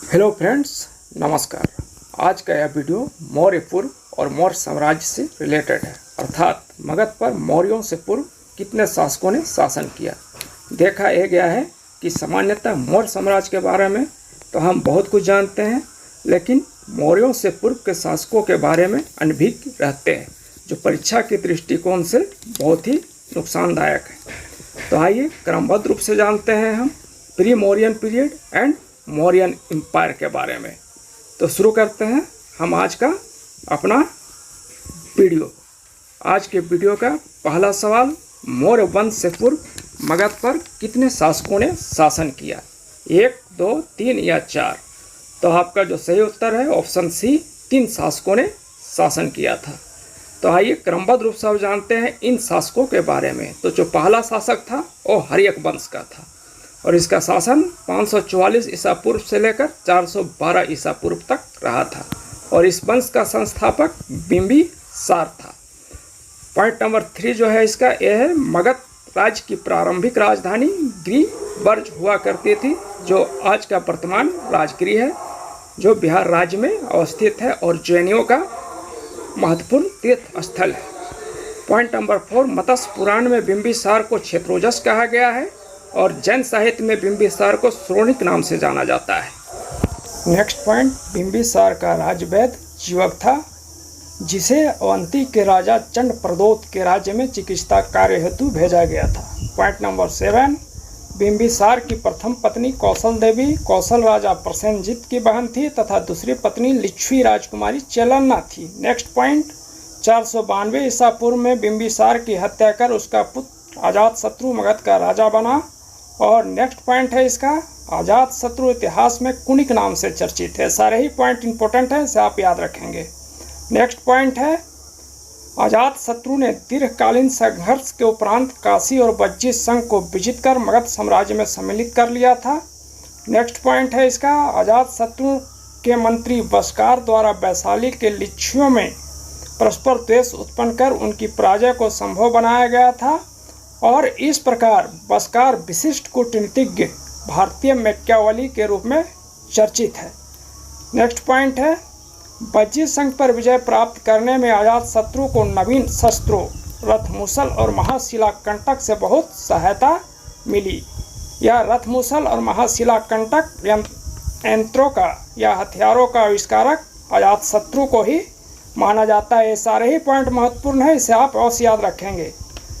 Hello friends, नमस्कार। आज का यह वीडियो मौर्य पूर्व और मौर्य साम्राज्य से रिलेटेड है, अर्थात मगध पर मौर्यों से पूर्व कितने शासकों ने शासन किया। देखा यह गया है कि सामान्यतः मौर्य साम्राज्य के बारे में तो हम बहुत कुछ जानते हैं, लेकिन मौर्यों से पूर्व के शासकों के बारे में अनभिज्ञ रहते हैं, जो परीक्षा के दृष्टिकोण से बहुत ही नुकसानदायक है। तो आइए क्रमबद्ध रूप से जानते हैं हम pre Mauryan period and Mauryan empire के बारे में। तो शुरू करते हैं हम आज का अपना वीडियो। आज के वीडियो का पहला सवाल, मौर्य वंश से पूर्व मगध पर कितने शासकों ने शासन किया? 1, 2, 3 या 4? तो आपका जो सही उत्तर है ऑप्शन सी, 3 शासकों ने शासन किया था। तो आइए क्रमबद्ध रूप से जानते हैं इन शासकों के बारे में। तो जो पहला शासक था वो हर्यक वंश का था और इसका शासन 544 ईसा पूर्व से लेकर 412 ईसा पूर्व तक रहा था और इस वंश का संस्थापक बिंबिसार था। पॉइंट नंबर 3 जो है इसका यह है, मगध राज्य की प्रारंभिक राजधानी गिरिवर्ज हुआ करती थी, जो आज का वर्तमान राजगिरी है, जो बिहार राज्य में अवस्थित है और जैनियों का महत्वपूर्ण तीर्थ स्थल है। पॉइंट नंबर 4, मत्स्य पुराण में बिंबिसार को क्षेत्रोजस कहा गया है और जैन साहित्य में बिंबिसार को श्रोणिक नाम से जाना जाता है। नेक्स्ट पॉइंट, बिंबिसार का राजवैद्य जीवक था, जिसे अवंती के राजा चंड प्रदोत के राज्य में चिकित्सा कार्य हेतु भेजा गया था। पॉइंट नंबर 7, बिंबिसार की प्रथम पत्नी कौशल देवी कौशल राजा प्रसेनजीत की बहन थी तथा दूसरी पत्नी लिच्छवी राजकुमारी चेलन्ना थी। नेक्स्ट पॉइंट, 492 ईसा पूर्व में बिंबिसार की हत्या कर उसका पुत्र अजातशत्रु मगध का राजा बना। और नेक्स्ट पॉइंट है इसका, अजातशत्रु इतिहास में कुनिक नाम से चर्चित है। सारे ही पॉइंट इंपॉर्टेंट है, इसे आप याद रखेंगे। नेक्स्ट पॉइंट है, अजातशत्रु ने दीर्घकालीन संघर्ष के उपरांत काशी और बज्जी संघ को विजित कर मगध साम्राज्य में सम्मिलित कर लिया था। नेक्स्ट पॉइंट है इसका, अजातशत्रु के मंत्री बस्कार द्वारा वैशाली के लिच्छवियों में परस्पर द्वेष उत्पन्न कर उनकी पराजय को संभव बनाया गया था और इस प्रकार बस्कार विशिष्ट कूटनीतिज्ञ भारतीय मैकियावेली के रूप में चर्चित है। नेक्स्ट पॉइंट है, बज्जी संघ पर विजय प्राप्त करने में अजातशत्रु को नवीन शस्त्रों रथमुसल और महाशिलाकंटक से बहुत सहायता मिली। यह रथमुसल और महाशिलाकंटक यंत्रों का या हथियारों का आविष्कारक अजातशत्रु को ही माना जाता है। ये सारे ही पॉइंट महत्वपूर्ण है, इसे आप अवश्य याद रखेंगे।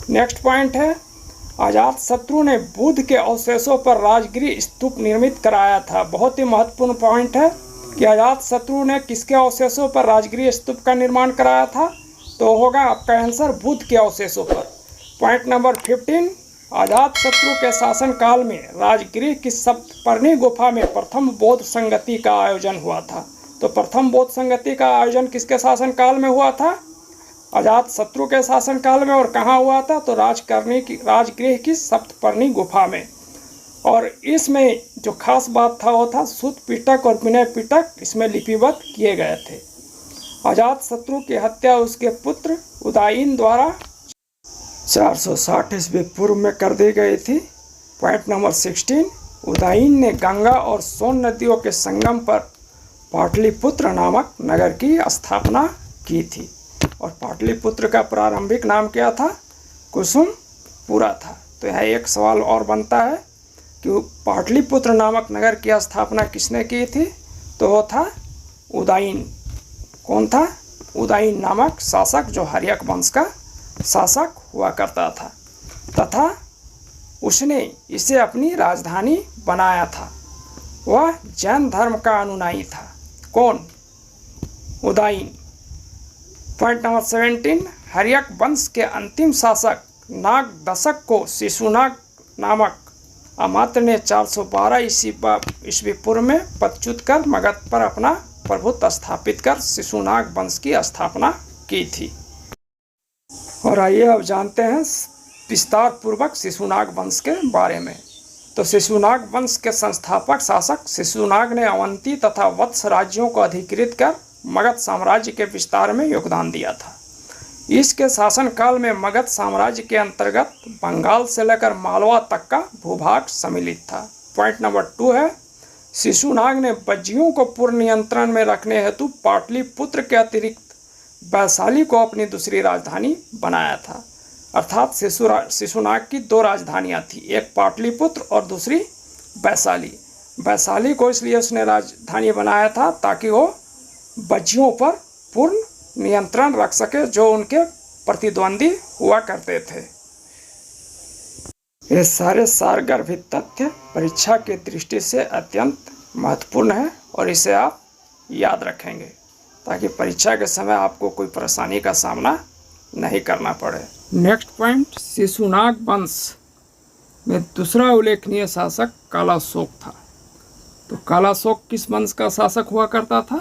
नेक्स्ट पॉइंट है, अजातशत्रु ने बुद्ध के अवशेषों पर राजगिरी स्तूप निर्मित कराया था। बहुत ही महत्वपूर्ण पॉइंट है कि अजातशत्रु ने किसके अवशेषों पर राजगिरी स्तूप का निर्माण कराया था? तो होगा आपका आंसर बुद्ध के अवशेषों पर। पॉइंट नंबर 15, अजातशत्रु के शासनकाल में राजगिरी की सप्तपर्णी गुफा में प्रथम बौद्ध संगति का आयोजन हुआ था। तो प्रथम बौद्ध संगति का आयोजन किसके शासनकाल में हुआ था? अजातशत्रु के शासनकाल में। और कहाँ हुआ था? तो राजगृह की सप्तपर्णी गुफा में। और इसमें जो खास बात था वो था सूत पिटक और विनय पिटक इसमें लिपिबद्ध किए गए थे। अजातशत्रु की हत्या उसके पुत्र उदायीन द्वारा 460 ईस्वी पूर्व में कर दी गई थी। पॉइंट नंबर 16, उदायीन ने गंगा और सोन नदियों के संगम पर पाटलिपुत्र नामक नगर की स्थापना की थी और पाटलिपुत्र का प्रारंभिक नाम क्या था? कुसुमपुरा था। तो यहाँ एक सवाल और बनता है कि पाटलिपुत्र नामक नगर की स्थापना किसने की थी? तो वो था उदायीन। कौन था? उदायीन नामक शासक, जो हर्यक वंश का शासक हुआ करता था तथा उसने इसे अपनी राजधानी बनाया था। वह जैन धर्म का अनुयायी था। कौन? उदायीन। पॉइंट नंबर 17, हर्यक वंश के अंतिम शासक नाग दशक को शिशुनाग नामक अमात्य ने 412 ईस्वी पूर्व में पदच्युत कर मगध पर अपना प्रभुत्व स्थापित कर शिशुनाग वंश की स्थापना की थी। और आइए अब जानते हैं विस्तार पूर्वक शिशुनाग वंश के बारे में। तो शिशुनाग वंश के संस्थापक शासक शिशुनाग ने अवंती तथा वत्स राज्यों को अधिकृत कर मगध साम्राज्य के विस्तार में योगदान दिया था। इसके शासनकाल में मगध साम्राज्य के अंतर्गत बंगाल से लेकर मालवा तक का भूभाग सम्मिलित था। पॉइंट नंबर 2 है, शिशुनाग ने बज्जियों को पूर्ण नियंत्रण में रखने हेतु पाटलिपुत्र के अतिरिक्त वैशाली को अपनी दूसरी राजधानी बनाया था। अर्थात शिशुनाग की दो राजधानियां थी, एक पाटलिपुत्र और दूसरी वैशाली। वैशाली को इसलिए उसने राजधानी बनाया था ताकि वो बज्जियों पर पूर्ण नियंत्रण रख सके जो उनके प्रतिद्वंदी हुआ करते थे। ये सारे सारगर्भित तथ्य परीक्षा की दृष्टि से अत्यंत महत्वपूर्ण है और इसे आप याद रखेंगे ताकि परीक्षा के समय आपको कोई परेशानी का सामना नहीं करना पड़े। नेक्स्ट पॉइंट, शिशुनाग वंश में दूसरा उल्लेखनीय शासक कालाशोक था। तो कालाशोक किस वंश का शासक हुआ करता था?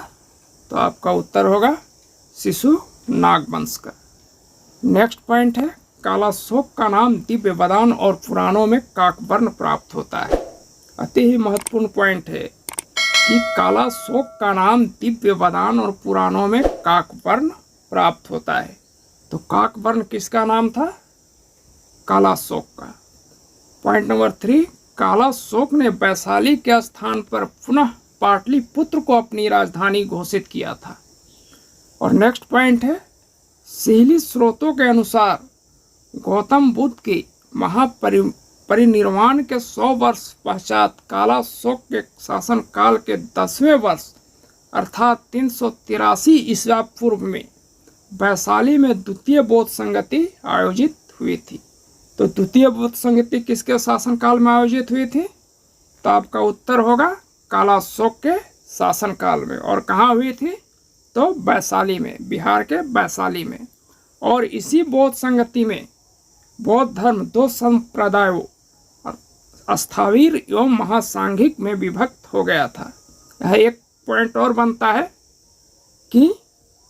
तो आपका उत्तर होगा शिशुनाग वंश का। नेक्स्ट पॉइंट है, कालाशोक का नाम दिव्य वदान और पुराणों में काकवर्ण प्राप्त होता है। अति ही महत्वपूर्ण पॉइंट है कि कालाशोक का नाम दिव्य वदान और पुराणों में काकवर्ण प्राप्त होता है। तो काकवर्ण किसका नाम था? कालाशोक का। पॉइंट नंबर 3, कालाशोक ने वैशाली के स्थान पर पुनः पाटलिपुत्र को अपनी राजधानी घोषित किया था। और नेक्स्ट पॉइंट है, सीली स्रोतों के अनुसार गौतम बुद्ध के महापरिनिर्वाण के 100 वर्ष पश्चात कालाशोक के शासन काल के 10वें वर्ष अर्थात 383 ईसा पूर्व में वैशाली में द्वितीय बौद्ध संगति आयोजित हुई थी। तो द्वितीय बौद्ध संगति किसके शासन काल में आयोजित हुई थी? तो आपका उत्तर होगा कालाशोक के शासन काल में। और कहाँ हुई थी? तो वैशाली में, बिहार के वैशाली में। और इसी बौद्ध संगति में बौद्ध धर्म दो संप्रदायों स्थावीर एवं महासांघिक में विभक्त हो गया था। यह एक पॉइंट और बनता है कि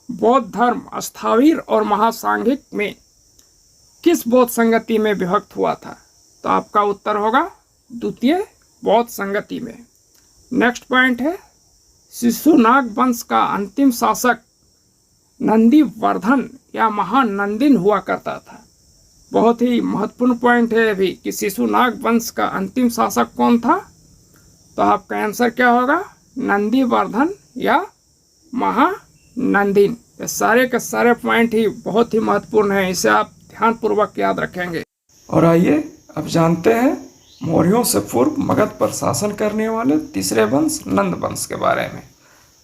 बौद्ध धर्म स्थावीर और महासांघिक में किस बौद्ध संगति में विभक्त हुआ था? तो आपका उत्तर होगा द्वितीय बौद्ध संगति में। नेक्स्ट पॉइंट है, शिशुनाग वंश का अंतिम शासक नंदीवर्धन या महानंदिन हुआ करता था। बहुत ही महत्वपूर्ण पॉइंट है अभी कि शिशुनाग वंश का अंतिम शासक कौन था? तो आपका आंसर क्या होगा? नंदीवर्धन या महानंदिन। ये सारे के सारे पॉइंट ही बहुत ही महत्वपूर्ण है, इसे आप ध्यानपूर्वक याद रखेंगे। और आइए अब जानते हैं मौर्यों से पूर्व मगध पर शासन करने वाले तीसरे वंश नंद वंश के बारे में।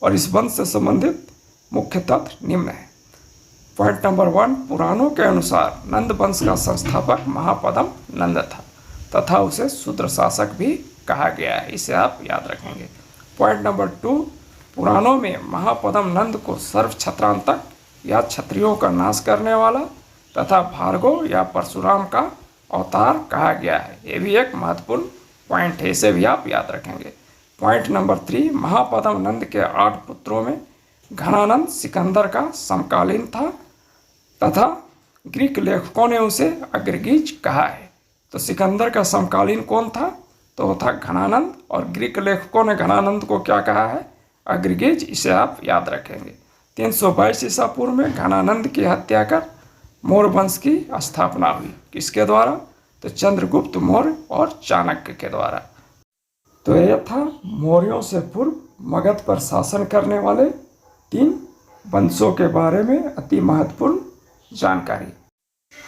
और इस वंश से संबंधित मुख्य तथ्य निम्न है। पॉइंट नंबर 1, पुराणों के अनुसार नंद वंश का संस्थापक महापद्म नंद था तथा उसे शूद्र शासक भी कहा गया है, इसे आप याद रखेंगे। पॉइंट नंबर 2, पुराणों में महापद्म नंद को सर्व क्षत्रांतक या क्षत्रियों का नाश करने वाला तथा भार्गव या परशुराम का अवतार कहा गया है। ये भी एक महत्वपूर्ण पॉइंट है, इसे भी आप याद रखेंगे। पॉइंट नंबर 3, महापद्म नंद के 8 पुत्रों में घनानंद सिकंदर का समकालीन था तथा ग्रीक लेखकों ने उसे अग्रगीज कहा है। तो सिकंदर का समकालीन कौन था? तो वो था घनानंद। और ग्रीक लेखकों ने घनानंद को क्या कहा है? अग्रगीज। इसे आप याद रखेंगे। 322 ईसा पूर्व में घनानंद की हत्या कर मौर्य वंश की स्थापना हुई। किसके द्वारा? तो चंद्रगुप्त मौर्य और चाणक्य के द्वारा। तो यह था मौर्यों से पूर्व मगध पर शासन करने वाले 3 वंशों के बारे में अति महत्वपूर्ण जानकारी।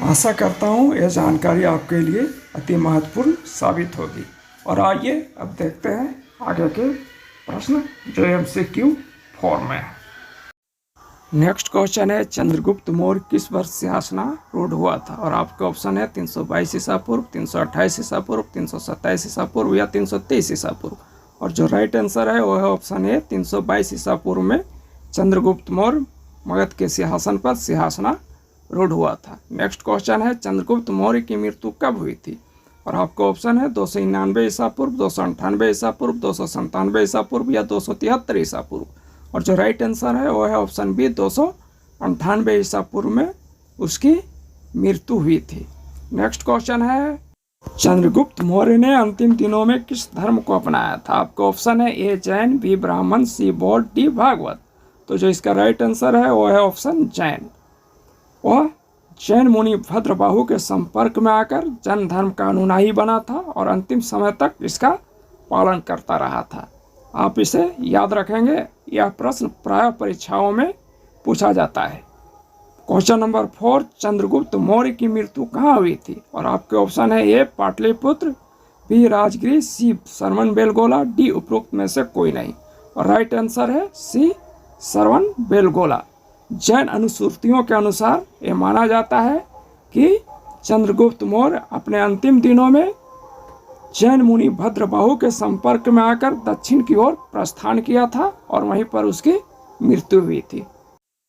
आशा करता हूँ यह जानकारी आपके लिए अति महत्वपूर्ण साबित होगी। और आइए अब देखते हैं आगे के प्रश्न जो MCQ फॉर्म में है। नेक्स्ट क्वेश्चन है, चंद्रगुप्त मौर्य किस वर्ष सिंहासनारूढ़ हुआ था? और आपका ऑप्शन है 322 ईसा पूर्व, 328 ईसा पूर्व, 327 ईसा पूर्व या 323 ईसा पूर्व। और जो राइट आंसर है वो है ऑप्शन है 322 ईसा पूर्व में चंद्रगुप्त मौर्य मगध के सिंहासन पर सिंहासनारूढ़ हुआ था। नेक्स्ट क्वेश्चन है, चंद्रगुप्त मौर्य की मृत्यु कब हुई थी? और आपका ऑप्शन है 299 ईसा पूर्व, 298 ईसा पूर्व, 297 ईसा पूर्व या 273 ईसा पूर्व। और जो राइट आंसर है वो है ऑप्शन बी, 298 ईसा पूर्व में उसकी मृत्यु हुई थी। नेक्स्ट क्वेश्चन है, चंद्रगुप्त मौर्य ने अंतिम दिनों में किस धर्म को अपनाया था? आपका ऑप्शन है ए जैन, बी ब्राह्मण, सी बौद्ध, डी भागवत। तो जो इसका राइट आंसर है वो है ऑप्शन जैन। वह जैन मुनि भद्रबाहु के संपर्क में आकर जैन धर्म का अनुयायी बना था और अंतिम समय तक इसका पालन करता रहा था। आप इसे याद रखेंगे। यह प्रश्न प्राय परीक्षाओं में पूछा जाता है। क्वेश्चन नंबर 4, चंद्रगुप्त मौर्य की मृत्यु कहाँ हुई थी? और आपके ऑप्शन है ए पाटलिपुत्र, बी राजगृह, सी श्रवण बेलगोला, डी उपरोक्त में से कोई नहीं। और राइट आंसर है सी श्रवण बेलगोला। जैन अनुश्रुतियों के अनुसार ये माना जाता है कि चंद्रगुप्त मौर्य अपने अंतिम दिनों में जैन मुनि भद्रबाहु के संपर्क में आकर दक्षिण की ओर प्रस्थान किया था और वहीं पर उसकी मृत्यु हुई थी।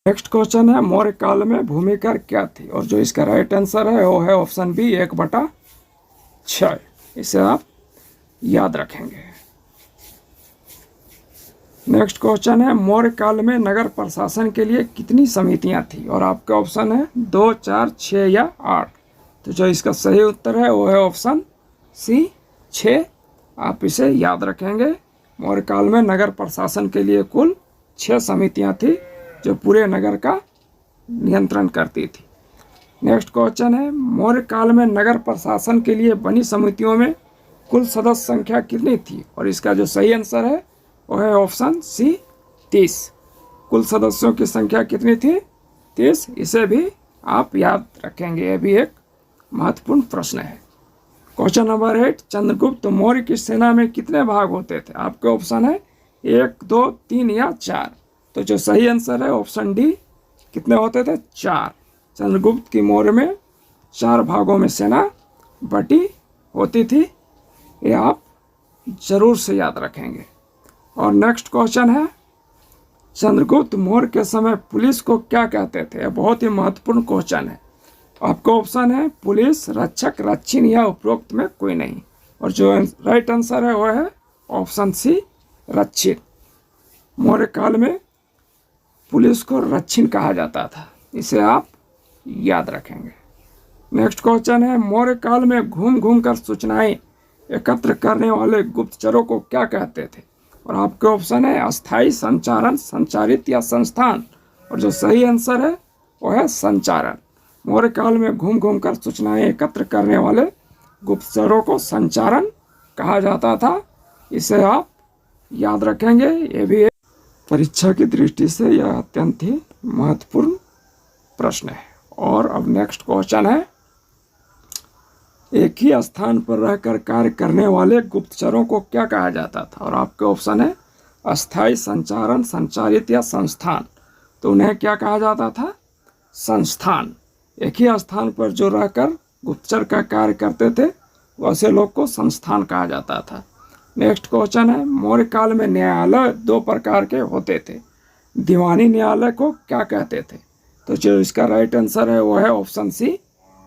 नेक्स्ट क्वेश्चन है, मौर्य काल में भूमि कर क्या थी? और जो इसका राइट आंसर है वो है ऑप्शन बी 1/6। इसे आप याद रखेंगे। नेक्स्ट क्वेश्चन है, मौर्य काल में नगर प्रशासन के लिए कितनी समितियां थी? और आपका ऑप्शन है 2, 4, 6 या 8। तो जो इसका सही उत्तर है वो है ऑप्शन सी 6। आप इसे याद रखेंगे। मौर्य काल में नगर प्रशासन के लिए कुल 6 समितियां थी जो पूरे नगर का नियंत्रण करती थी। नेक्स्ट क्वेश्चन है, मौर्य काल में नगर प्रशासन के लिए बनी समितियों में कुल सदस्य संख्या कितनी थी? और इसका जो सही आंसर है वो है ऑप्शन सी 30। कुल सदस्यों की संख्या कितनी थी? 30। इसे भी आप याद रखेंगे। यह भी एक महत्वपूर्ण प्रश्न है। क्वेश्चन नंबर 8, चंद्रगुप्त मौर्य की सेना में कितने भाग होते थे? आपके ऑप्शन है 1, 2, 3 या 4। तो जो सही आंसर है ऑप्शन डी, कितने होते थे? 4। चंद्रगुप्त की मौर्य में 4 भागों में सेना बटी होती थी। ये आप जरूर से याद रखेंगे। और नेक्स्ट क्वेश्चन है, चंद्रगुप्त मौर्य के समय पुलिस को क्या कहते थे? यह बहुत ही महत्वपूर्ण क्वेश्चन है। आपका ऑप्शन है पुलिस, रक्षक, रक्षिण या उपरोक्त में कोई नहीं। और जो राइट आंसर है वो है ऑप्शन सी रक्षिण। मौर्य काल में पुलिस को रक्षिण कहा जाता था। इसे आप याद रखेंगे। नेक्स्ट क्वेश्चन है, मौर्य काल में घूम घूम कर सूचनाएं एकत्र करने वाले गुप्तचरों को क्या कहते थे? और आपके ऑप्शन है अस्थायी, संचारण, संचारित या संस्थान। और जो सही आंसर है वो है संचारण। मौर्य काल में घूम घूम कर सूचनाएं एकत्र करने वाले गुप्तचरों को संचारण कहा जाता था। इसे आप याद रखेंगे। ये भी परीक्षा की दृष्टि से यह अत्यंत ही महत्वपूर्ण प्रश्न है। और अब नेक्स्ट क्वेश्चन है, एक ही स्थान पर रहकर कार्य करने वाले गुप्तचरों को क्या कहा जाता था? और आपके ऑप्शन है अस्थायी, संचारण, संचारित या संस्थान। तो उन्हें क्या कहा जाता था? संस्थान। एक ही स्थान पर जो रहकर गुप्तचर का कार्य करते थे वैसे लोग को संस्थान कहा जाता था। नेक्स्ट क्वेश्चन है, मौर्य काल में न्यायालय 2 प्रकार के होते थे। दीवानी न्यायालय को क्या कहते थे? तो जो इसका राइट आंसर है वो है ऑप्शन सी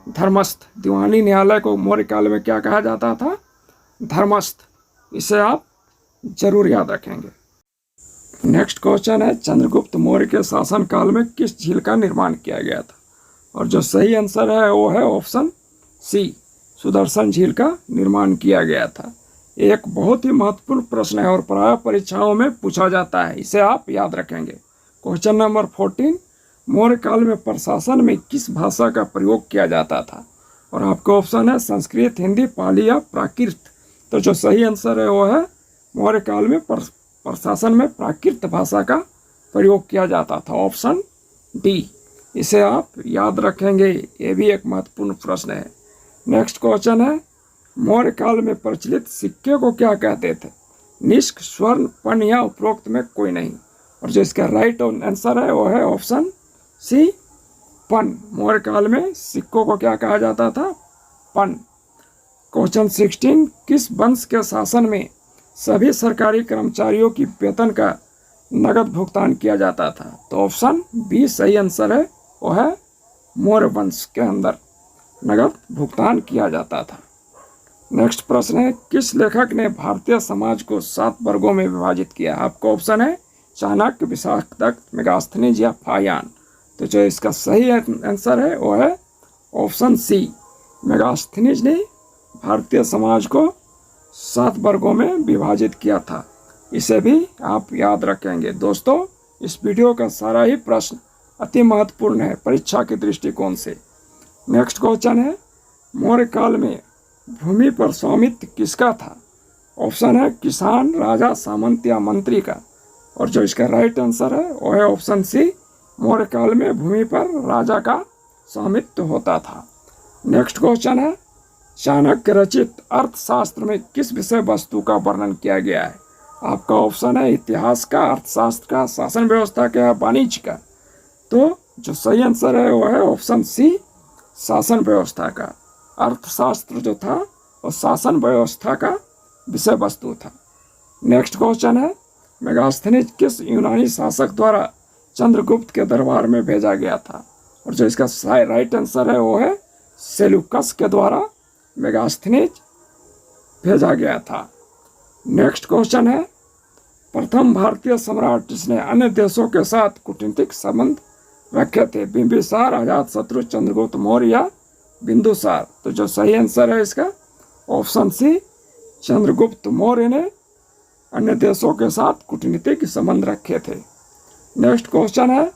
धर्मस्थ। दीवानी न्यायालय को मौर्य काल में क्या कहा जाता था? धर्मस्थ। इसे आप जरूर याद रखेंगे। नेक्स्ट क्वेश्चन है, चंद्रगुप्त मौर्य के शासन काल में किस झील का निर्माण किया गया था? और जो सही आंसर है वो है ऑप्शन सी सुदर्शन झील का निर्माण किया गया था। एक बहुत ही महत्वपूर्ण प्रश्न है और प्राय परीक्षाओं में पूछा जाता है। इसे आप याद रखेंगे। क्वेश्चन नंबर 14, मौर्य काल में प्रशासन में किस भाषा का प्रयोग किया जाता था? और आपका ऑप्शन है संस्कृत, हिंदी, पाली या प्राकृत। तो जो सही आंसर है वो है मौर्य काल में प्रशासन में प्राकृत भाषा का प्रयोग किया जाता था। Option D. इसे आप याद रखेंगे। ये भी एक महत्वपूर्ण प्रश्न है। नेक्स्ट क्वेश्चन है, मौर्य काल में प्रचलित सिक्के को क्या कहते थे? निष्क, स्वर्ण, पन या उपरोक्त में कोई नहीं। और जो इसका राइट आंसर है वो है ऑप्शन सी पन। मौर्य काल में सिक्कों को क्या कहा जाता था? पन। क्वेश्चन 16, किस वंश के शासन में सभी सरकारी कर्मचारियों की वेतन का नगद भुगतान किया जाता था? तो ऑप्शन बी सही आंसर है। वो है मौर्य वंश के अंदर नगद भुगतान किया जाता था। नेक्स्ट प्रश्न है, किस लेखक ने भारतीय समाज को 7 वर्गों में विभाजित किया? आपका ऑप्शन है चाणक्य, विशाखदत्त, मेगास्थनीज या फायान। तो जो इसका सही आंसर है वो है ऑप्शन सी मेगास्थनीज ने भारतीय समाज को 7 वर्गों में विभाजित किया था। इसे भी आप याद रखेंगे। दोस्तों, इस वीडियो का सारा ही प्रश्न अति महत्वपूर्ण है परीक्षा के दृष्टिकोण से। नेक्स्ट क्वेश्चन है, मौर्य काल में भूमि पर स्वामित्व किसका था? ऑप्शन है किसान, राजा, सामंत या मंत्री का। और जो इसका राइट आंसर है वो है ऑप्शन सी, मौर्य काल में भूमि पर राजा का स्वामित्व होता था। नेक्स्ट क्वेश्चन है, चाणक्य रचित अर्थशास्त्र में किस विषय वस्तु का वर्णन किया गया है? आपका ऑप्शन है इतिहास का, अर्थशास्त्र का, शासन व्यवस्था का, वाणिज्य का। तो जो सही आंसर है वो है ऑप्शन सी, शासन व्यवस्था का। अर्थशास्त्र जो था वो शासन व्यवस्था का विषय वस्तु था। नेक्स्ट क्वेश्चन है, मेगास्थनीज किस यूनानी शासक द्वारा चंद्रगुप्त के दरबार में भेजा गया था? और जो इसका राइट आंसर है वो है सेल्यूकस के द्वारा मेगास्थनीज भेजा गया था। नेक्स्ट क्वेश्चन है, प्रथम भारतीय सम्राट जिसने अन्य देशों के साथ कूटनीतिक संबंध रखे थे? बिंबिसार, अजातशत्रु, चंद्रगुप्त मौर्य या बिंदुसार? तो जो सही आंसर है इसका ऑप्शन सी, चंद्रगुप्त मौर्य ने अन्य देशों के साथ कूटनीतिक संबंध रखे थे। नेक्स्ट क्वेश्चन है,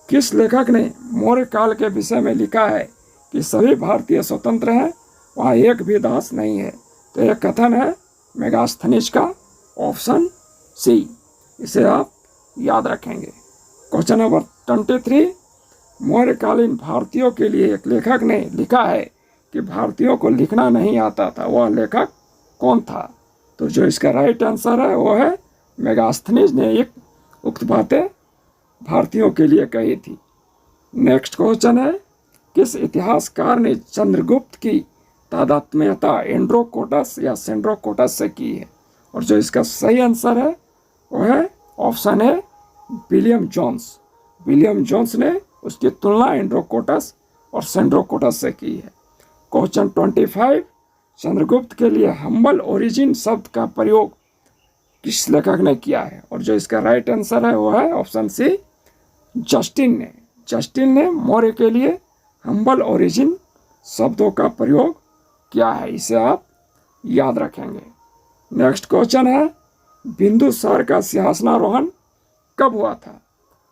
किस लेखक ने मौर्य काल के विषय में लिखा है कि सभी भारतीय स्वतंत्र हैं, वहाँ एक भी दास नहीं है? तो यह कथन है मेगास्थनीज का, ऑप्शन सी। इसे आप याद रखेंगे। क्वेश्चन नंबर 23, मौर्यकालीन भारतीयों के लिए एक लेखक ने लिखा है कि भारतीयों को लिखना नहीं आता था, वह लेखक कौन था? तो जो इसका राइट आंसर है वो है मेगास्थनीज ने एक उक्त बातें भारतीयों के लिए कही थी। नेक्स्ट क्वेश्चन है, किस इतिहासकार ने चंद्रगुप्त की तादात्म्यता एंड्रोकोटस या सेंड्रोकोटस से की है? और जो इसका सही आंसर है वो है ऑप्शन है विलियम जोन्स। विलियम जोन्स ने उसकी तुलना एंड्रोकोटस और सेंड्रोकोटस से की है। क्वेश्चन 25, चंद्रगुप्त के लिए हम्बल ओरिजिन शब्द का प्रयोग किस लेखक ने किया है? और जो इसका राइट आंसर है वो है ऑप्शन सी, जस्टिन ने। जस्टिन ने मौर्य के लिए हम्बल ओरिजिन शब्दों का प्रयोग किया है। इसे आप याद रखेंगे। नेक्स्ट क्वेश्चन है, बिंदुसार का सिंहासनारोहण कब हुआ था?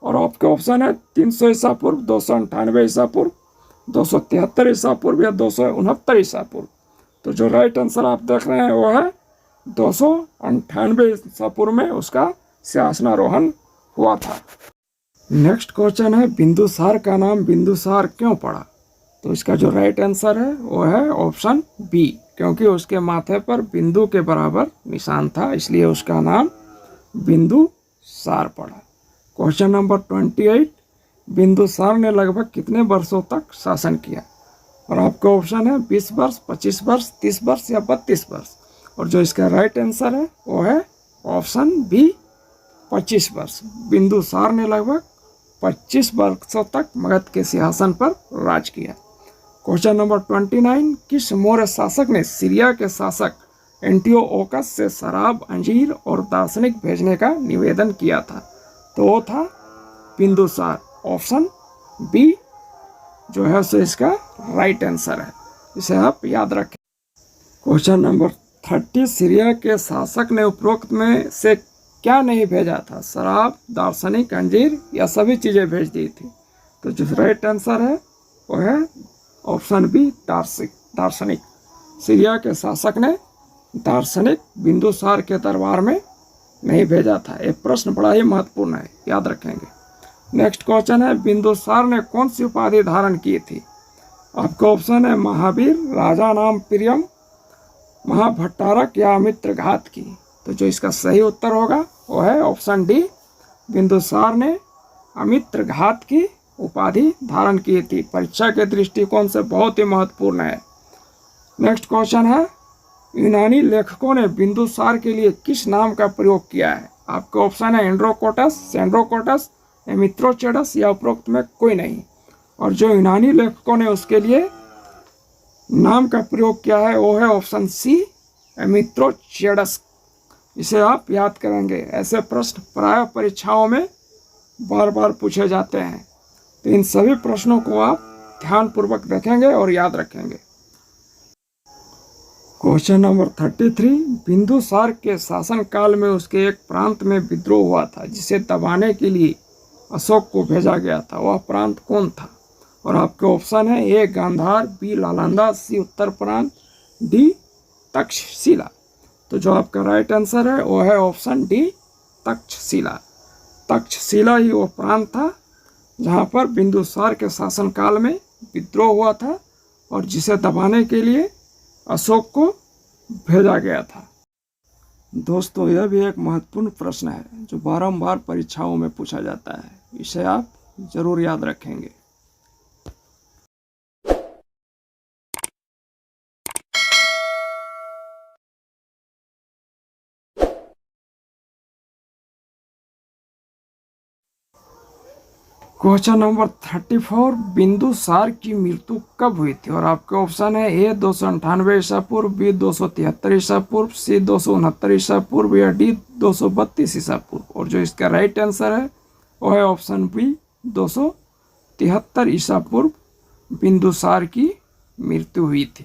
और आपके ऑप्शन है 300 ईसा पूर्व, 298 ईसा पूर्व, 273 ईसा पूर्व या 269 ईसा पूर्व। तो जो राइट आंसर आप देख रहे हैं वो है 298 ईसा पूर्व में उसका सिंहासनारोहण हुआ था। नेक्स्ट क्वेश्चन है, बिंदुसार का नाम बिंदुसार क्यों पड़ा? तो इसका जो राइट आंसर है वो है ऑप्शन बी, क्योंकि उसके माथे पर बिंदु के बराबर निशान था, इसलिए उसका नाम बिंदुसार पड़ा। क्वेश्चन नंबर 28, बिंदुसार ने लगभग कितने वर्षों तक शासन किया? और आपका ऑप्शन है 20 वर्ष, 25 वर्ष, 30 वर्ष या 32 वर्ष। और जो इसका राइट आंसर है वो है ऑप्शन बी, 25 वर्ष। बिंदुसार ने लगभग 25 वर्षों तक मगध के सिंहासन पर राज किया। क्वेश्चन नंबर 29, किस मौर्य शासक ने सीरिया के शासक एंटियोकस से शराब, अंजीर और दार्शनिक भेजने का निवेदन किया था? तो वो था बिंदुसार। ऑप्शन बी जो है सो इसका राइट आंसर है, इसे आप याद रखें। क्वेश्चन नंबर 30, सीरिया के शासक ने उपरोक्त में से क्या नहीं भेजा था? शराब, दार्शनिक, अंजीर या सभी चीज़ें भेज दी थी? तो जो राइट आंसर है वो है ऑप्शन बी, दार्शनिक। सीरिया के शासक ने दार्शनिक बिंदुसार के दरबार में नहीं भेजा था। ये प्रश्न बड़ा ही महत्वपूर्ण है, याद रखेंगे। नेक्स्ट क्वेश्चन है, बिंदुसार ने कौन सी उपाधि धारण की थी? आपका ऑप्शन है महावीर, राजा नाम प्रियम, महाभट्टारक या मित्रघात की? तो जो इसका सही उत्तर होगा वो है ऑप्शन डी, बिंदुसार ने अमित्रघात की उपाधि धारण की थी। परीक्षा के दृष्टिकोण से बहुत ही महत्वपूर्ण है। नेक्स्ट क्वेश्चन है, यूनानी लेखकों ने बिंदुसार के लिए किस नाम का प्रयोग किया है? आपका ऑप्शन है एंड्रोकोटस, सेंड्रोकोटस, एमित्रोचेडस या उपरोक्त में कोई नहीं। और जो यूनानी लेखकों ने उसके लिए नाम का प्रयोग किया है वो है ऑप्शन सी, एमित्रोचेडस। इसे आप याद करेंगे। ऐसे प्रश्न प्राय परीक्षाओं में बार बार पूछे जाते हैं, तो इन सभी प्रश्नों को आप ध्यानपूर्वक देखेंगे और याद रखेंगे। क्वेश्चन नंबर 33, बिंदुसार के शासनकाल में उसके एक प्रांत में विद्रोह हुआ था जिसे दबाने के लिए अशोक को भेजा गया था। वह प्रांत कौन था? और आपके ऑप्शन है ए गांधार, बी नालंदा, सी उत्तर प्रांत, डी तक्षशिला। तो जो आपका राइट आंसर है वो है ऑप्शन डी, तक्षशिला। तक्षशिला ही वो प्रांत था जहाँ पर बिंदुसार के शासनकाल में विद्रोह हुआ था और जिसे दबाने के लिए अशोक को भेजा गया था। दोस्तों, यह भी एक महत्वपूर्ण प्रश्न है जो बारंबार परीक्षाओं में पूछा जाता है, इसे आप जरूर याद रखेंगे। क्वेश्चन नंबर 34, बिंदुसार की मृत्यु कब हुई थी? और आपके ऑप्शन है ए 298 ईसा पूर्व, बी 273 ईसा पूर्व, सी 269 ईसा पूर्व या डी 232 ईसा पूर्व। और जो इसका राइट आंसर है वो है ऑप्शन बी 273 ईसा पूर्व बिंदुसार की मृत्यु हुई थी।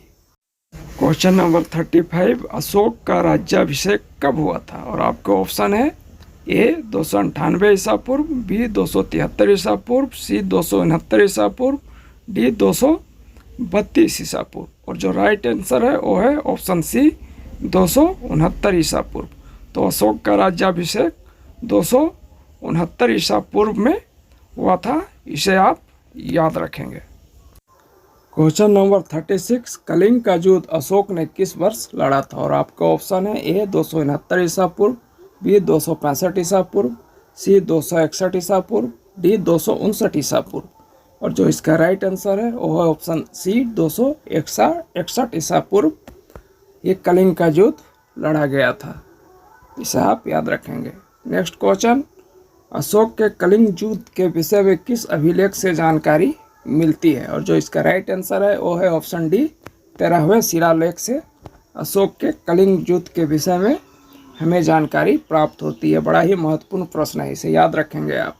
क्वेश्चन नंबर 35, अशोक का राज्याभिषेक कब हुआ था? और आपका ऑप्शन है ए 298 ईसा पूर्व, बी 273 ईसा पूर्व, सी 269 ईसा पूर्व, डी 232 ईसा पूर्व। और जो राइट आंसर है वो है ऑप्शन सी 269 ईसा पूर्व। तो अशोक का राज्याभिषेक 269 ईसा पूर्व में हुआ था, इसे आप याद रखेंगे। क्वेश्चन नंबर 36, कलिंग का युद्ध अशोक ने किस वर्ष लड़ा था? और आपका ऑप्शन है ए 269 ईसा पूर्व, बी 265 ईसा पूर्व, सी 261 ईसा पूर्व, डी 259 ईसा पूर्व। और जो इसका राइट आंसर है वो है ऑप्शन सी 261 ईसा पूर्व ये कलिंग का युद्ध लड़ा गया था, इसे आप याद रखेंगे। नेक्स्ट क्वेश्चन, अशोक के कलिंग युद्ध के विषय में किस अभिलेख से जानकारी मिलती है? और जो इसका राइट आंसर है वो है ऑप्शन डी 13वें शिलालेख से अशोक के कलिंग युद्ध के विषय में हमें जानकारी प्राप्त होती है। बड़ा ही महत्वपूर्ण प्रश्न है, इसे याद रखेंगे आप।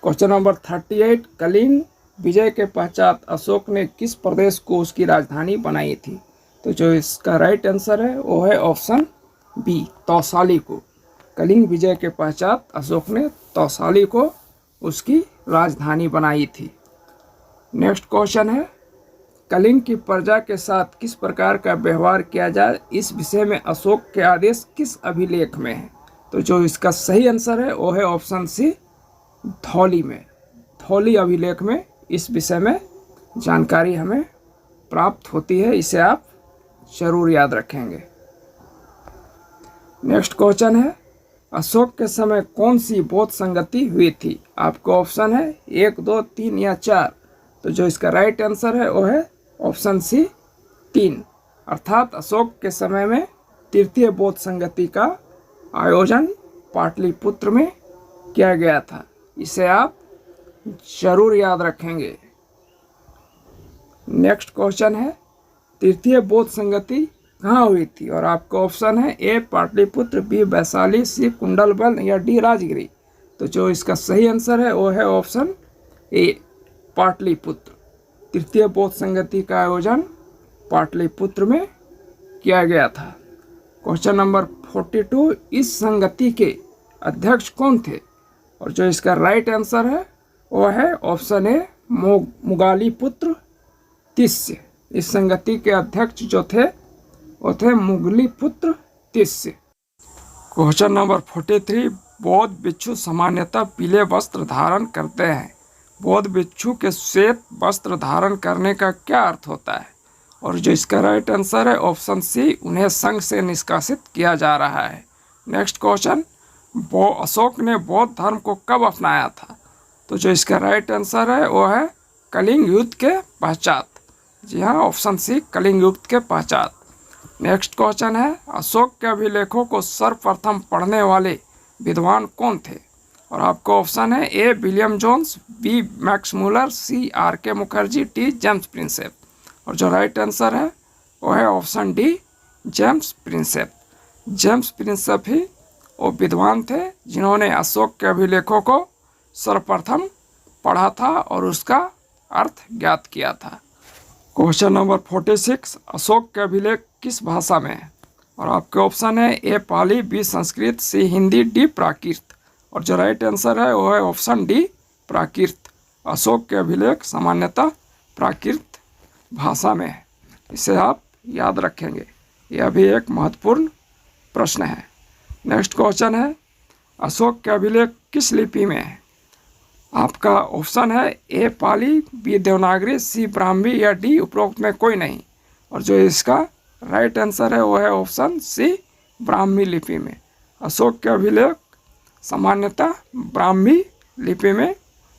क्वेश्चन नंबर 38, कलिंग विजय के पश्चात अशोक ने किस प्रदेश को उसकी राजधानी बनाई थी? तो जो इसका राइट आंसर है वो है ऑप्शन बी तौसाली को। कलिंग विजय के पश्चात अशोक ने तौसाली को उसकी राजधानी बनाई थी। नेक्स्ट क्वेश्चन है, कलिंग की प्रजा के साथ किस प्रकार का व्यवहार किया जाए, इस विषय में अशोक के आदेश किस अभिलेख में है? तो जो इसका सही आंसर है वो है ऑप्शन सी धौली में। धौली अभिलेख में इस विषय में जानकारी हमें प्राप्त होती है, इसे आप जरूर याद रखेंगे। नेक्स्ट क्वेश्चन है, अशोक के समय कौन सी बौद्ध संगति हुई थी? आपका ऑप्शन है 1, 2, 3 या 4। तो जो इसका राइट आंसर है वो है ऑप्शन सी 3, अर्थात अशोक के समय में तृतीय बौद्ध संगति का आयोजन पाटलिपुत्र में किया गया था, इसे आप जरूर याद रखेंगे। नेक्स्ट क्वेश्चन है, तृतीय बौद्ध संगति कहाँ हुई थी? और आपका ऑप्शन है ए पाटलिपुत्र, बी वैशाली, सी कुंडलबल या डी राजगिरी। तो जो इसका सही आंसर है वो है ऑप्शन ए पाटलिपुत्र। तृतीय बौद्ध संगति का आयोजन पाटलिपुत्र में किया गया था। क्वेश्चन नंबर 42, इस संगति के अध्यक्ष कौन थे? और जो इसका राइट आंसर है वो है ऑप्शन ए मुगालीपुत्र तिस्य। इस संगति के अध्यक्ष जो थे वो थे मुगलीपुत्र तिस्य। क्वेश्चन नंबर 43, बौद्ध भिक्षु सामान्यतः पीले वस्त्र धारण करते हैं, बौद्ध भिक्षु के श्वेत वस्त्र धारण करने का क्या अर्थ होता है? और जो इसका राइट आंसर है ऑप्शन सी, उन्हें संघ से निष्कासित किया जा रहा है। नेक्स्ट क्वेश्चन, अशोक ने बौद्ध धर्म को कब अपनाया था? तो जो इसका राइट आंसर है वो है कलिंग युद्ध के पश्चात। जी हाँ, ऑप्शन सी कलिंग युद्ध के पश्चात। नेक्स्ट क्वेश्चन है, अशोक के अभिलेखों को सर्वप्रथम पढ़ने वाले विद्वान कौन थे? और आपका ऑप्शन है A William Jones, B Max Muller, C R K. Mukherjee, D James Prinsep. और जो राइट आंसर है वो है option D James Prinsep. James Prinsep ही वो विद्वान थे जिन्होंने अशोक के अभिलेखों को सर्वप्रथम पढ़ा था और उसका अर्थ ज्ञात किया था। क्वेश्चन नंबर 46, अशोक के अभिलेख किस भाषा में है? और आपके ऑप्शन है ए पाली, बी संस्कृत, सी हिंदी, डी प्राकृत। और जो राइट आंसर है वो है ऑप्शन डी प्राकृत। अशोक के अभिलेख सामान्यतः प्राकृत भाषा में है, इसे आप याद रखेंगे। यह भी एक महत्वपूर्ण प्रश्न है। नेक्स्ट क्वेश्चन है, अशोक के अभिलेख किस लिपि में है? आपका ऑप्शन है ए पाली, बी देवनागरी, सी ब्राह्मी या डी उपरोक्त में कोई नहीं। और जो इसका राइट आंसर है वो है ऑप्शन सी ब्राह्मी लिपि में। अशोक के अभिलेख सामान्यतः ब्राह्मी लिपि में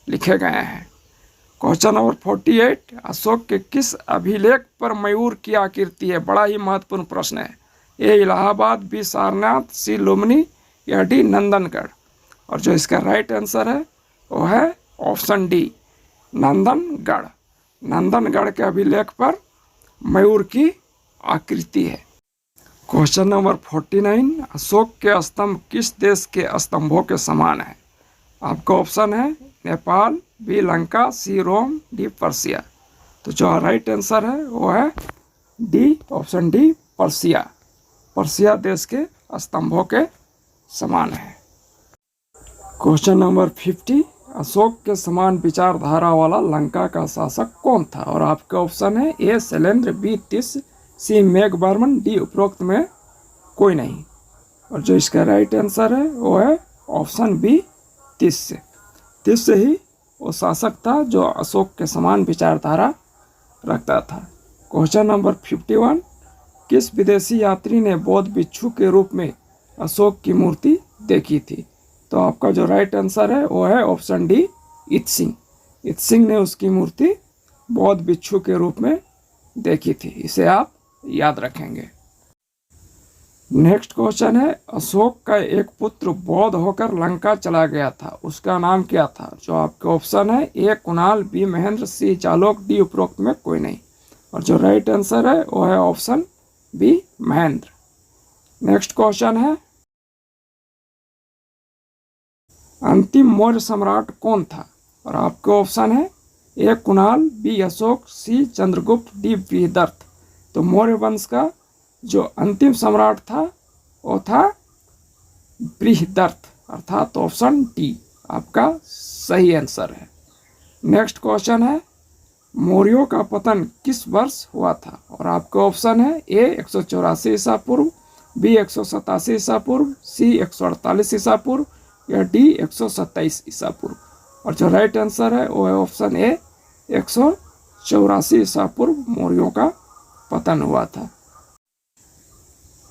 लिखे गए हैं। क्वेश्चन नंबर 48, अशोक के किस अभिलेख पर मयूर की आकृति है? बड़ा ही महत्वपूर्ण प्रश्न है। ए इलाहाबाद, बी सारनाथ, सी लुम्बिनी या डी नंदनगढ़। और जो इसका राइट आंसर है वो है ऑप्शन डी नंदनगढ़। नंदनगढ़ के अभिलेख पर मयूर की आकृति है। क्वेश्चन नंबर 49, अशोक के स्तंभ किस देश के स्तंभों के समान है? आपका ऑप्शन है नेपाल, बी लंका, सी रोम, डी पर्सिया। तो जो राइट आंसर है वो है D option D Persia. Persia देश के स्तंभों के समान है। क्वेश्चन नंबर 50, अशोक के समान विचारधारा वाला लंका का शासक कौन था? और आपका ऑप्शन है ए शैलेंद्र, बी तिस, सी मेघवर्मन, डी उपरोक्त में कोई नहीं। और जो इसका राइट आंसर है वो है ऑप्शन बी तिस। तिस ही वो शासक था जो अशोक के समान विचारधारा रखता था। क्वेश्चन नंबर 51, किस विदेशी यात्री ने बौद्ध भिक्षु के रूप में अशोक की मूर्ति देखी थी? तो आपका जो राइट आंसर है वो है ऑप्शन डी इत्सिंग। इत्सिंग ने उसकी मूर्ति बौद्ध भिक्षु के रूप में देखी थी। इसे आप याद रखेंगे। नेक्स्ट क्वेश्चन है, अशोक का एक पुत्र बौद्ध होकर लंका चला गया था, उसका नाम क्या था? जो आपके ऑप्शन है ए कुणाल, बी महेंद्र, सी जालोक, डी उपरोक्त में कोई नहीं। और जो राइट आंसर है वो है option B Mahendra. Next question है, अंतिम मौर्य सम्राट कौन था? और आपके ऑप्शन है ए कुणाल, बी अशोक, सी चंद्रगुप्त, डी बृहदर्थ। तो मौर्य वंश का जो अंतिम सम्राट था वो था बृहदर्थ, अर्थात ऑप्शन डी आपका सही आंसर है। नेक्स्ट क्वेश्चन है, मौर्यों का पतन किस वर्ष हुआ था? और आपका ऑप्शन है ए 184 ईसा पूर्व, बी 187 ईसा पूर्व, सी 148 ईसा पूर्व या डी 127 ईसा पूर्व। और जो राइट आंसर है वो है ऑप्शन ए 184 ईसा पूर्व मौर्यों का पतन हुआ था।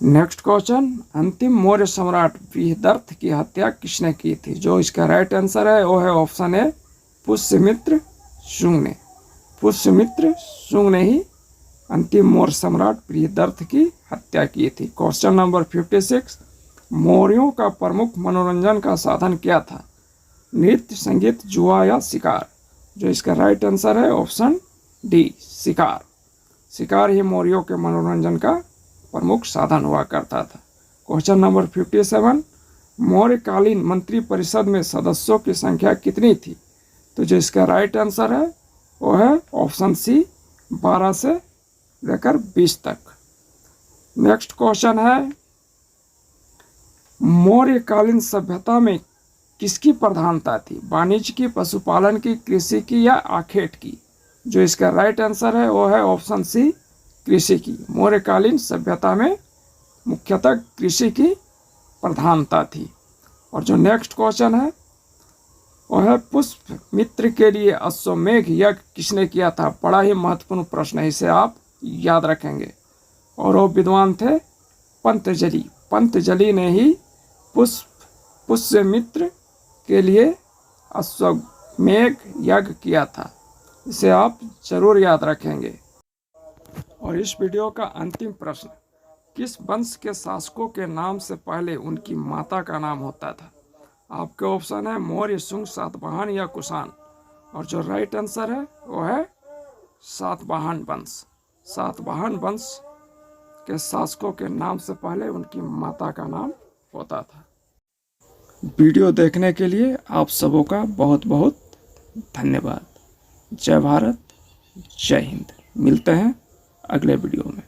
नेक्स्ट क्वेश्चन, अंतिम मौर्य सम्राट बृहदर्थ की हत्या किसने की थी? जो इसका राइट आंसर है वो है ऑप्शन ए पुष्यमित्र शुंग ने। पुष्यमित्र शुंग ने ही अंतिम मौर्य सम्राट बृहदर्थ की हत्या की थी। क्वेश्चन नंबर 56, मौर्यों का प्रमुख मनोरंजन का साधन क्या था? नृत्य, संगीत, जुआ या शिकार? जो इसका राइट आंसर है ऑप्शन डी शिकार। शिकार ही मौर्यों के मनोरंजन का प्रमुख साधन हुआ करता था। क्वेश्चन नंबर 57, मौर्यकालीन मंत्रिपरिषद में सदस्यों की संख्या कितनी थी? तो जो इसका राइट आंसर है वो है ऑप्शन सी 12 से लेकर 20 तक। नेक्स्ट क्वेश्चन है, मौर्यकालीन सभ्यता में किसकी प्रधानता थी? वाणिज्य की, पशुपालन की, कृषि की या आखेट की? जो इसका राइट आंसर है वो है ऑप्शन सी कृषि की। मौर्यकालीन सभ्यता में मुख्यतः कृषि की प्रधानता थी। और जो नेक्स्ट क्वेश्चन है वो है, पुष्यमित्र के लिए अश्वमेघ यज्ञ किसने किया था? बड़ा ही महत्वपूर्ण प्रश्न है, इसे आप याद रखेंगे। और वो विद्वान थे पंतजलि। पंतजलि ने ही पुष्यमित्र के लिए अश्वमेघ यज्ञ किया था। इसे आप जरूर याद रखेंगे। और इस वीडियो का अंतिम प्रश्न, किस वंश के शासकों के नाम से पहले उनकी माता का नाम होता था? आपके ऑप्शन है मौर्य, शुंग, सातवाहन या कुषाण। और जो राइट आंसर है वो है सातवाहन वंश। सातवाहन वंश के शासकों के नाम से पहले उनकी माता का नाम होता था। वीडियो देखने के लिए आप सबों का बहुत बहुत धन्यवाद। जय भारत, जय हिंद। मिलते हैं अगले वीडियो में।